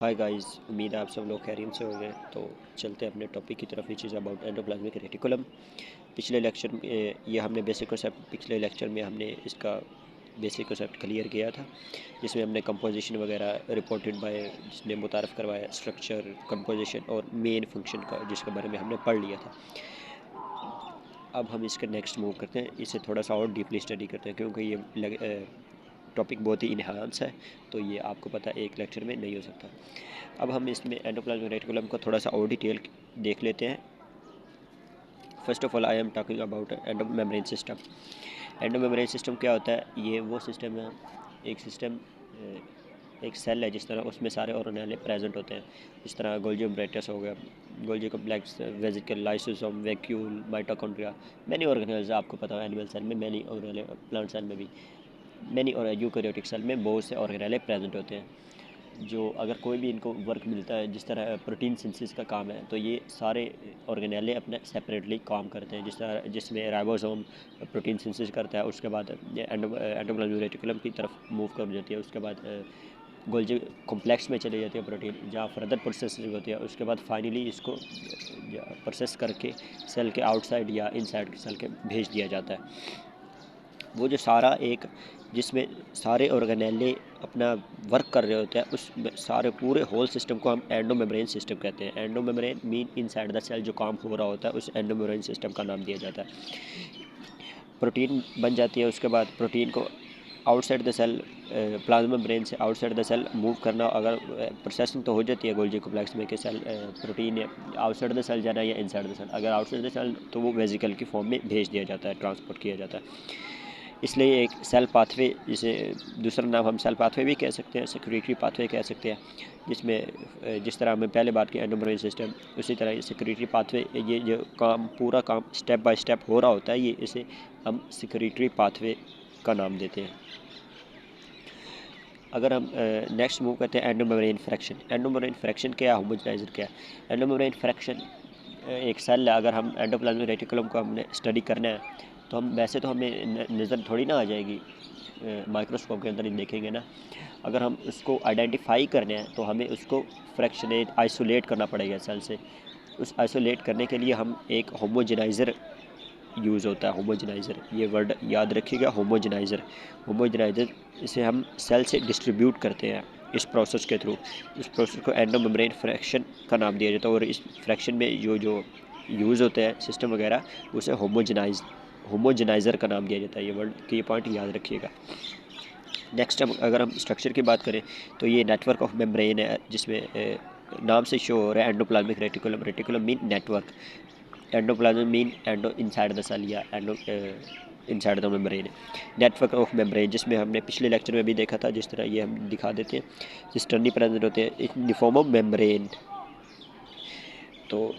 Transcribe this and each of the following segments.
Hi guys, उम्मीद है आप सब लोग खैरियत से होंगे। तो चलते हैं अपने टॉपिक की तरफ, which is about endoplasmic reticulum. पिछले लेक्चर में ये हमने बेसिक कॉन्सेप्ट पिछले लेक्चर में हमने इसका बेसिक कॉन्सेप्ट क्लियर किया था, जिसमें हमने कंपोजिशन वगैरह रिपोर्टेड बाय जिसने मुतारफ़ करवाया, स्ट्रक्चर, कंपोजिशन और मेन फंक्शन का, जिसके बारे में हमने पढ़ लिया था। अब हम इसके नेक्स्ट मूव करते हैं, इसे थोड़ा सा और डीपली स्टडी करते हैं, क्योंकि ये टॉपिक बहुत ही इन्हांस है, तो ये आपको पता है एक लेक्चर में नहीं हो सकता। अब हम इसमें एंडोप्लाज्मिक रेटिकुलम को थोड़ा सा और डिटेल देख लेते हैं। First of all I am talking about endomembrane system. Endomembrane system क्या होता है? ये वो सिस्टम है, एक सिस्टम, एक सेल है, जिस तरह उसमें सारे ऑर्गेनेल प्रेजेंट होते हैं। इस तरह गोल्जी एम्ब्रेटस हो गया, Golgi complex, vesicle, lysosome, vacuole, mitochondria, many organelles आपको पता है एनिमल सेल में, मैनी ऑर्गेनेल प्लांट सेल में भी, मैनी और यूकैरियोटिक सेल में बहुत से ऑर्गेनेल प्रेजेंट होते हैं। जो अगर कोई भी इनको वर्क मिलता है, जिस तरह प्रोटीन सिंथेसिस का काम है, तो ये सारे ऑर्गेनेले अपने सेपरेटली काम करते हैं। जिस तरह जिसमें राइबोसोम प्रोटीन सिंथेसिस करता है, उसके बाद एंडोप्लाज्मिक रेटिकुलम की तरफ मूव कर जाती है, उसके बाद गोल्जी कॉम्प्लेक्स में चली जाती है प्रोटीन, जहाँ फर्दर प्रोसेसिंग होती है। उसके बाद फाइनली इसको प्रोसेस करके सेल के आउटसाइड या इनसाइड सेल के भेज दिया जाता है। वो जो सारा एक जिसमें सारे ऑर्गेनेले अपना वर्क कर रहे होते हैं, उस सारे पूरे होल सिस्टम को हम एंडोमेम्ब्रेन सिस्टम कहते हैं। Endomembrane mean inside the cell जो काम हो रहा होता है, उस एंडोमेम्ब्रेन सिस्टम का नाम दिया जाता है। प्रोटीन बन जाती है, उसके बाद प्रोटीन को outside the cell, plasma membrane से आउटसाइड द सेल मूव करना, अगर प्रोसेसिंग तो हो जाती है गोल्जी कॉम्प्लेक्स में कि cell protein outside the cell जाना है या इनसाइड द सेल। अगर आउटसाइड द सेल तो वो वेसिकल की फॉर्म में भेज दिया जाता है, ट्रांसपोर्ट किया जाता है। इसलिए एक सेल पाथवे, जिसे दूसरा नाम हम सेल पाथवे भी कह सकते हैं, सिक्योरिटी पाथवे कह सकते हैं, जिसमें जिस तरह हमें पहले बात की एंडोमेम्ब्रेन सिस्टम, उसी तरह सिक्योरिटी पाथवे, ये जो काम पूरा काम स्टेप बाय स्टेप हो रहा होता है, ये इसे हम सिक्योरिटी पाथवे का नाम देते हैं। अगर हम नेक्स्ट मूव करते हैं एंडोमेम्ब्रेन फ्रैक्शन। एंडोमेम्ब्रेन फ्रैक्शन क्या है, होमोजेनाइजर क्या है? एंडोमेम्ब्रेन फ्रैक्शन एक सेल है। अगर हम एंडोप्लाज्मिक रेटिकुलम को हमने स्टडी करना है, तो हम वैसे तो हमें नज़र थोड़ी ना आ जाएगी, माइक्रोस्कोप के अंदर ही देखेंगे ना। अगर हम उसको आइडेंटिफाई करना है, तो हमें उसको फ्रैक्शनेट आइसोलेट करना पड़ेगा सेल से। उस आइसोलेट करने के लिए हम एक होमोजेनाइज़र यूज़ होता है। होमोजेनाइज़र, ये वर्ड याद रखिएगा, होमोजेनाइज़र। होमोजेनाइज़र इसे हम सेल से डिस्ट्रीब्यूट करते हैं इस प्रोसेस के थ्रू। इस प्रोसेस को एंडोमेम्ब्रेन फ्रैक्शन का नाम दिया जाता है, और इस फ्रैक्शन में जो जो यूज़ होते हैं सिस्टम वगैरह, उसे होमोजेनाइज़र का नाम दिया जाता है। ये वर्ड की ये पॉइंट याद रखिएगा। नेक्स्ट अगर हम स्ट्रक्चर की बात करें, तो ये नेटवर्क ऑफ मेम्ब्रेन है, जिसमें नाम से शो हो रहा है endoplasmic reticulum. Reticulum mean network, endoplasm mean endo inside the cell या endo inside the membrane. Network of membrane, जिसमें हमने पिछले लेक्चर में भी देखा था, जिस तरह ये हम दिखा देते हैं, सिस्टर्नी प्रेजेंट होते हैं in the form of membrane. तो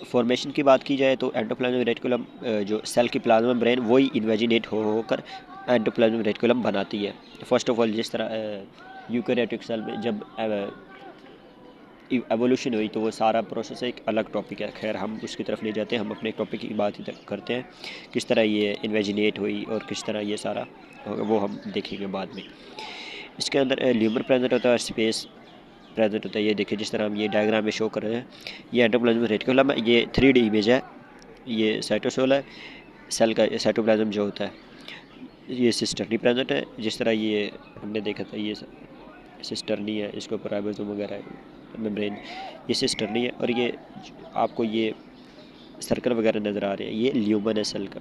फॉर्मेशन की बात की जाए, तो एंडोप्लाज्मिक रेटिकुलम जो सेल की प्लाज्मा मेम्ब्रेन वही इन्वेजिनेट होकर एंडोप्लाज्मिक रेटिकुलम बनाती है। फर्स्ट ऑफ ऑल, जिस तरह यूकैरियोटिक सेल में जब एवोल्यूशन हुई, तो वो सारा प्रोसेस एक अलग टॉपिक है। खैर, हम उसकी तरफ नहीं जाते, हम अपने टॉपिक की बात ही करते हैं, किस तरह ये इन्वेजिनेट हुई और किस तरह ये सारा वो हम देखेंगे बाद में। इसके अंदर ल्यूमर प्रेजेंट होता है, स्पेस प्रेजेंट होता है। ये देखिए, जिस तरह हम ये डायग्राम में शो कर रहे हैं, ये एंडोप्लाज्मिक रेटिकुलम है, ये 3D इमेज है। ये साइटोसोल है, सेल का साइटोप्लाज्म जो होता है। ये सिस्टर्नी प्रेजेंट है, जिस तरह ये हमने देखा था, ये सिस्टर्नी है, इसके ऊपर राइबोसोम वगैरह मेम्ब्रेन, ये सिस्टर्नी है। और ये आपको ये सर्कल वगैरह नज़र आ रहे हैं, ये ल्यूमन है सेल का,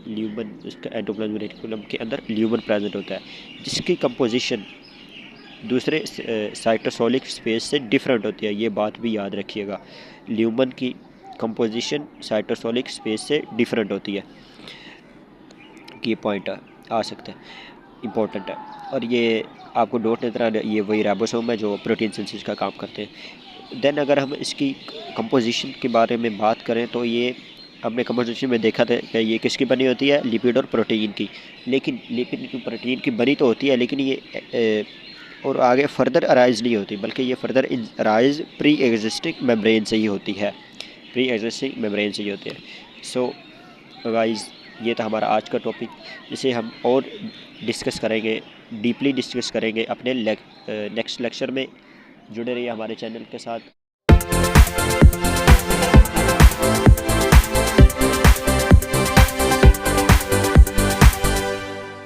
ल्यूमन, इसका एंडोप्लाज्मिक रेटिकुलम के अंदर ल्यूमन प्रेजेंट होता है, जिसकी कंपोजिशन दूसरे साइटोसोलिक स्पेस से डिफरेंट होती है। ये बात भी याद रखिएगा, ल्यूमन की कंपोजिशन साइटोसोलिक स्पेस से डिफरेंट होती है। कि पॉइंट आ सकता है, इम्पोर्टेंट है। और ये आपको डोट नजर आ रहा है, ये वही राइबोसोम है जो प्रोटीन सिंथेसिस का काम करते हैं। देन अगर हम इसकी कंपोजिशन के बारे में बात करें, तो ये हमने कंपोजिशन में देखा था कि ये किसकी बनी होती है, लिपिड और प्रोटीन की। लेकिन लिपिड की प्रोटीन की बनी तो होती है, लेकिन ये और आगे फर्दर अराइज नहीं होती, बल्कि ये further arise pre existing membrane से ही होती है, प्री एग्जिस्टिंग मेम्ब्रेन से ही होती है। सो गाइस, ये था हमारा आज का टॉपिक, इसे हम और डिस्कस करेंगे डीपली डिस्कस करेंगे अपने नेक्स्ट लेक्चर में। जुड़े रहिए हमारे चैनल के साथ।